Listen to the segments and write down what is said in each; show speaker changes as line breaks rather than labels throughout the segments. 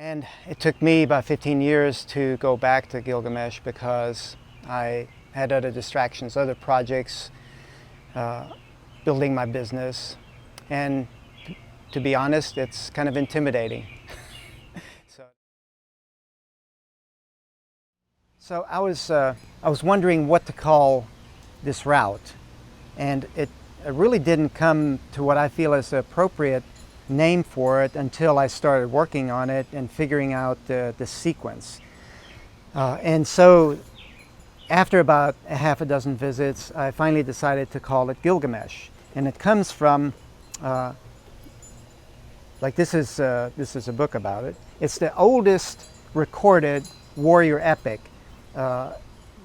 And it took me about 15 years to go back to Gilgamesh because I had other distractions, other projects, building my business. And to be honest, it's kind of intimidating. So I was wondering what to call this route. And it really didn't come to what I feel is the appropriate name for it until I started working on it and figuring out the sequence. And so after about a half a dozen visits, I finally decided to call it Gilgamesh. And it comes from, like this is a book about it. It's the oldest recorded warrior epic,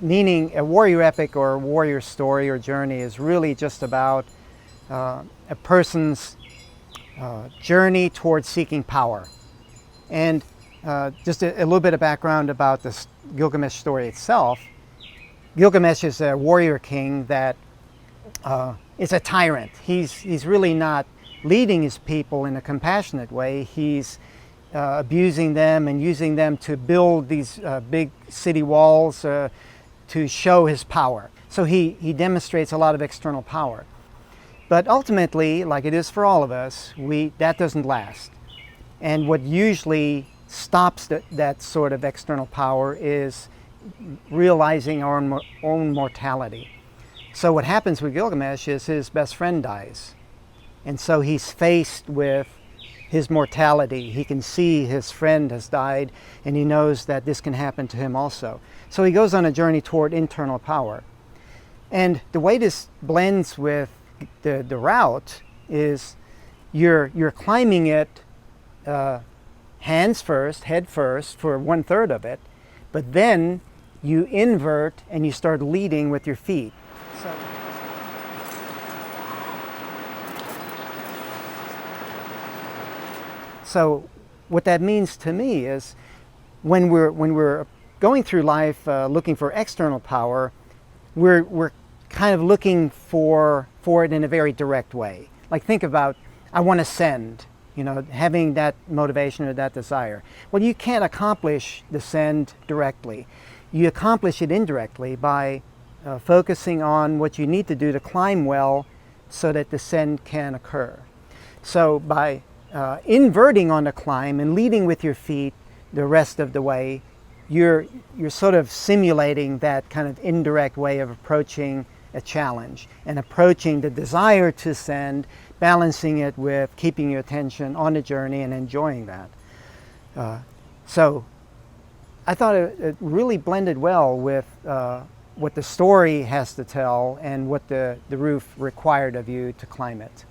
meaning a warrior epic or a warrior story or journey is really just about a person's journey towards seeking power. And just a little bit of background about this Gilgamesh story itself. Gilgamesh is a warrior king that is a tyrant. He's really not leading his people in a compassionate way. He's abusing them and using them to build these big city walls to show his power. So he demonstrates a lot of external power. But ultimately, like it is for all of us, that doesn't last. And what usually stops that sort of external power is realizing our own mortality. So what happens with Gilgamesh is his best friend dies. And so he's faced with his mortality. He can see his friend has died, and he knows that this can happen to him also. So he goes on a journey toward internal power. And the way this blends with the route is you're climbing it hands first, head first for 1/3 of it, but then you invert and you start leading with your feet. So what that means to me is when we're going through life looking for external power, we're kind of looking for it in a very direct way. Like think about, I want to ascend, having that motivation or that desire. Well, you can't accomplish the ascend directly. You accomplish it indirectly by focusing on what you need to do to climb well so that the ascend can occur. So by inverting on the climb and leading with your feet the rest of the way, you're sort of simulating that kind of indirect way of approaching a challenge and approaching the desire to ascend, balancing it with keeping your attention on the journey and enjoying that. So I thought it really blended well with what the story has to tell and what the route required of you to climb it.